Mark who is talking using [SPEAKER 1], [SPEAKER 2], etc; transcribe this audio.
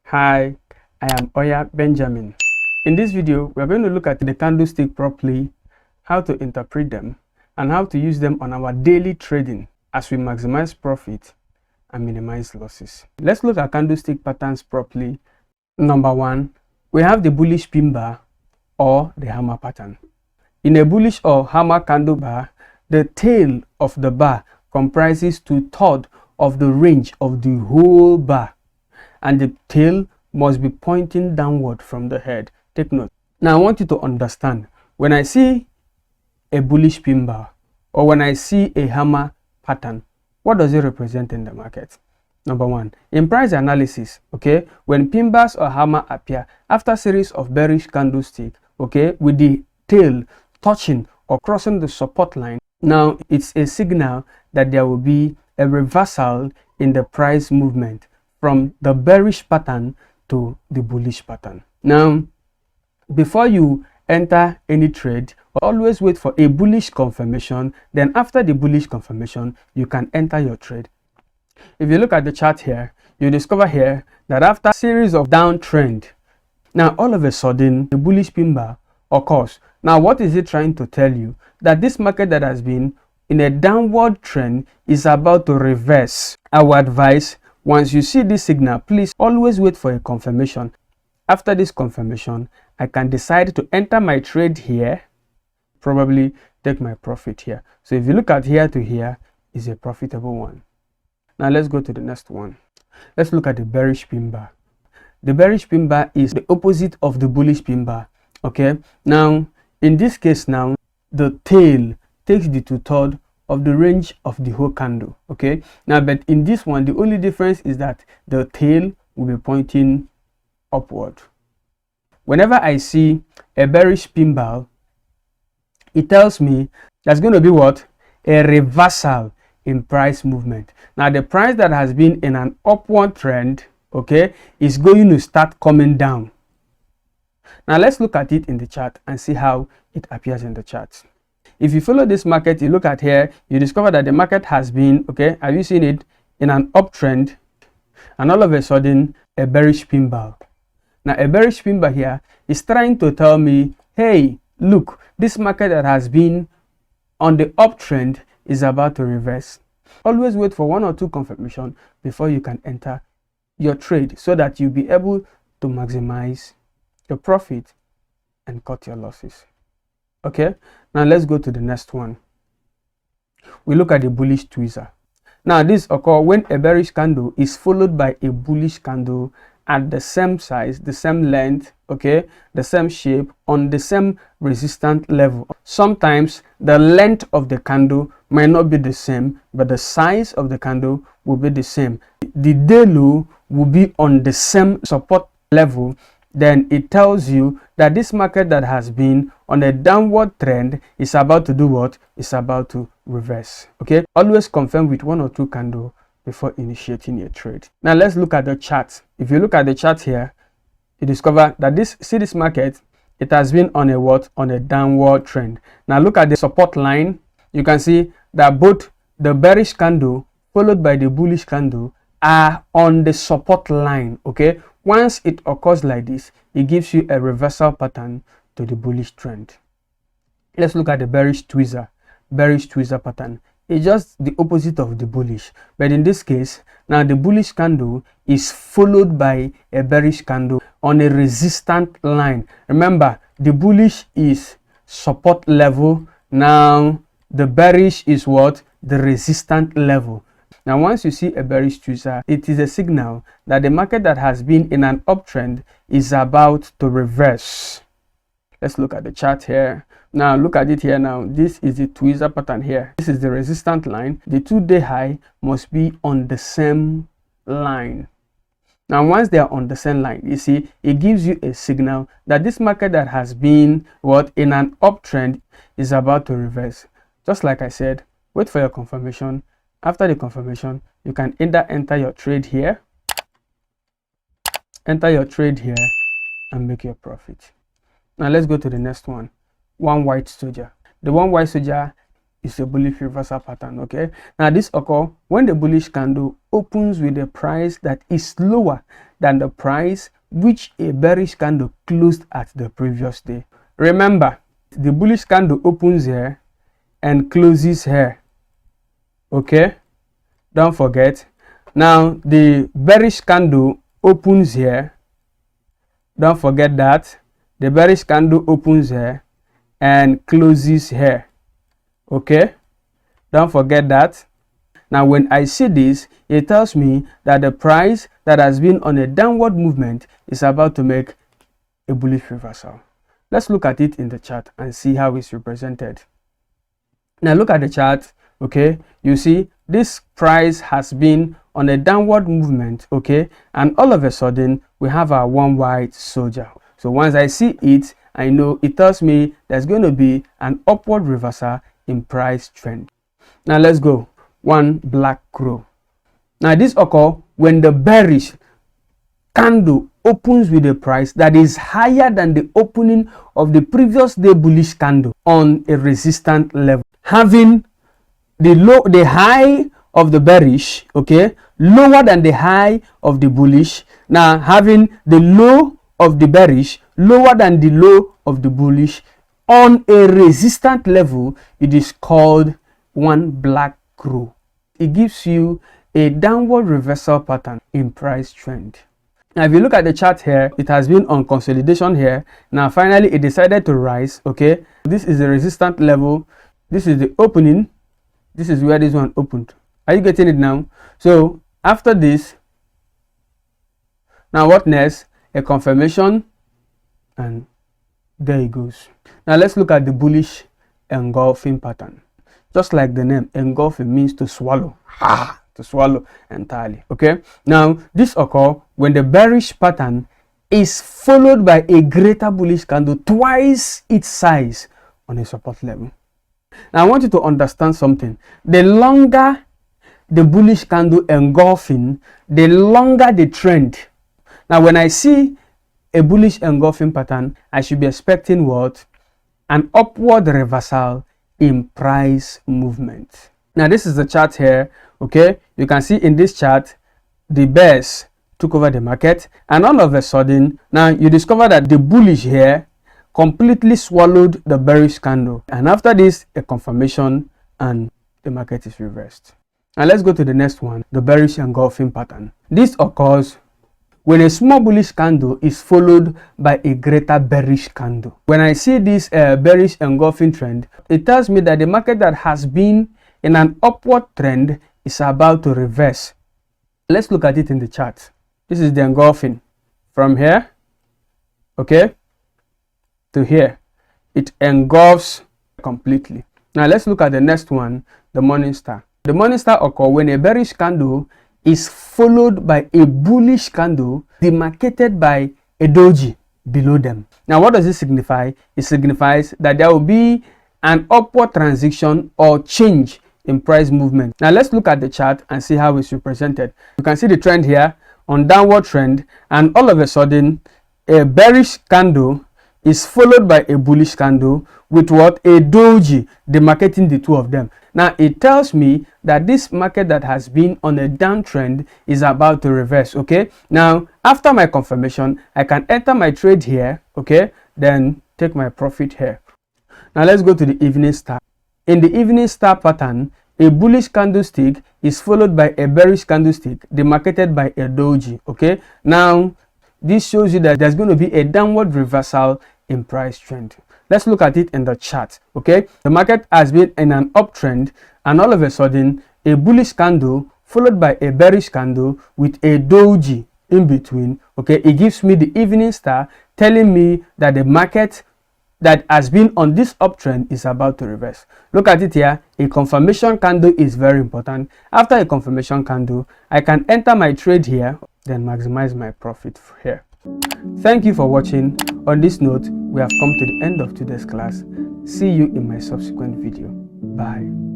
[SPEAKER 1] Hi, I am Oya Benjamin. In this video, we are going to look at the candlestick properly, how to interpret them, and how to use them on our daily trading as we maximize profit and minimize losses. Let's look at candlestick patterns properly. Number one, we have the bullish pin bar or the hammer pattern. In a bullish or hammer candle bar, the tail of the bar comprises 2/3 of the range of the whole bar, and the tail must be pointing downward from the head. Take note. Now I want you to understand, when I see a bullish pin bar or when I see a hammer pattern, what does it represent in the market? Number one, in price analysis, okay, when pin bars or hammer appear after series of bearish candlestick, okay, with the tail touching or crossing the support line, now it's a signal that there will be a reversal in the price movement from the bearish pattern to the bullish pattern. Now, before you enter any trade, always wait for a bullish confirmation. Then after the bullish confirmation, you can enter your trade. If you look at the chart here, you discover here that after a series of downtrend, now all of a sudden the bullish pin bar occurs. Now what is it trying to tell you? That this market that has been in a downward trend is about to reverse. Our advice, once you see this signal, please always wait for a confirmation. After this confirmation, I can decide to enter my trade here, probably take my profit here. So if you look at here to here, is a profitable one. Now let's go to the next one. Let's look at the bearish pin bar. The bearish pin bar is the opposite of the bullish pin bar. Okay, now in this case, now the tail takes the 2/3 of the range of the whole candle. Okay, now but in this one, the only difference is that the tail will be pointing upward. Whenever I see a bearish pin bar, it tells me there's going to be what? A reversal in price movement. Now the price that has been in an upward trend, okay, is going to start coming down. Now let's look at it in the chart and see how it appears in the chart. If you follow this market, you look at here, you discover that the market has been, okay, have you seen it, in an uptrend, and all of a sudden a bearish pin bar. Now a bearish pin bar here is trying to tell me, hey, look, this market that has been on the uptrend is about to reverse. Always wait for 1 or 2 confirmation before you can enter your trade, so that you'll be able to maximize your profit and cut your losses. Okay, now let's go to the next one. We look at the bullish tweezer. Now this occurs when a bearish candle is followed by a bullish candle at the same size, the same length, okay, the same shape, on the same resistance level. Sometimes the length of the candle might not be the same, but the size of the candle will be the same. The day low will be on the same support level. Then it tells you that this market that has been on a downward trend is about to do what? It's about to reverse. Okay, always confirm with 1 or 2 candles before initiating your trade. Now let's look at the chart. If you look at the chart here, you discover that this market, it has been on a what? On a downward trend. Now look at the support line. You can see that both the bearish candle followed by the bullish candle are on the support line. Okay, once it occurs like this, it gives you a reversal pattern to the bullish trend. Let's look at the bearish tweezer pattern. It's just the opposite of the bullish, but in this case, now the bullish candle is followed by a bearish candle on a resistant line. Remember, the bullish is support level. Now the bearish is what? The resistant level. Now once you see a bearish tweezer, it is a signal that the market that has been in an uptrend is about to reverse. Let's look at the chart here. Now look at it here. Now this is the tweezer pattern here. This is the resistance line. The 2-day high must be on the same line. Now once they are on the same line, you see, it gives you a signal that this market that has been what? In an uptrend is about to reverse. Just like I said, wait for your confirmation. After the confirmation, you can either enter your trade here, and make your profit. Now let's go to the next one. One white soldier. The one white soldier is a bullish reversal pattern. Okay, now this occurs when the bullish candle opens with a price that is lower than the price which a bearish candle closed at the previous day. Remember, the bullish candle opens here and closes here. Okay, don't forget. Now the bearish candle opens here. Don't forget that the bearish candle opens here and closes here. Okay, don't forget that. Now when I see this, it tells me that the price that has been on a downward movement is about to make a bullish reversal. Let's look at it in the chart and see how it's represented. Now look at the chart. Okay, you see this price has been on a downward movement. Okay, and all of a sudden we have our one white soldier. So once I see it, I know it tells me there's going to be an upward reversal in price trend. Now let's go. One black crow. Now this occurs when the bearish candle opens with a price that is higher than the opening of the previous day bullish candle on a resistant level, having the high of the bearish, okay, lower than the high of the bullish. Now having the low of the bearish lower than the low of the bullish on a resistant level, it is called one black crow. It gives you a downward reversal pattern in price trend. Now if you look at the chart here, it has been on consolidation here. Now finally it decided to rise. Okay, this is the resistant level, this is the opening, this is where this one opened. Are you getting it now? So after this, now what next? A confirmation, and there it goes. Now let's look at the bullish engulfing pattern. Just like the name, engulfing means to swallow, to swallow entirely. Okay, now this occurs when the bearish pattern is followed by a greater bullish candle twice its size on a support level. Now I want you to understand something. The longer the bullish candle engulfing, the longer the trend. Now when I see a bullish engulfing pattern, I should be expecting what? An upward reversal in price movement. Now this is the chart here. Okay, you can see in this chart the bears took over the market, and all of a sudden now you discover that the bullish here completely swallowed the bearish candle, and after this a confirmation and the market is reversed. Now let's go to the next one, the bearish engulfing pattern. This occurs when a small bullish candle is followed by a greater bearish candle. When I see this bearish engulfing trend, it tells me that the market that has been in an upward trend is about to reverse. Let's look at it in the chart. This is the engulfing from here, okay, to here. It engulfs completely. Now let's look at the next one, the morning star. The morning star occurs when a bearish candle is followed by a bullish candle demarcated by a doji below them. Now what does this signify? It signifies that there will be an upward transition or change in price movement. Now let's look at the chart and see how it's represented. You can see the trend here on downward trend, and all of a sudden a bearish candle is followed by a bullish candle with what? A doji demarcating the two of them. Now it tells me that this market that has been on a downtrend is about to reverse. Okay, now after my confirmation, I can enter my trade here, okay, then take my profit here. Now let's go to the evening star. In the evening star pattern, a bullish candlestick is followed by a bearish candlestick demarcated by a doji. Okay, now this shows you that there's going to be a downward reversal in price trend. Let's look at it in the chart. Okay, the market has been in an uptrend, and all of a sudden a bullish candle followed by a bearish candle with a doji in between. Okay, it gives me the evening star telling me that the market that has been on this uptrend is about to reverse. Look at it here. A confirmation candle is very important. After a confirmation candle, I can enter my trade here, then maximize my profit here. Thank you for watching. On this note, we have come to the end of today's class. See you in my subsequent video. Bye.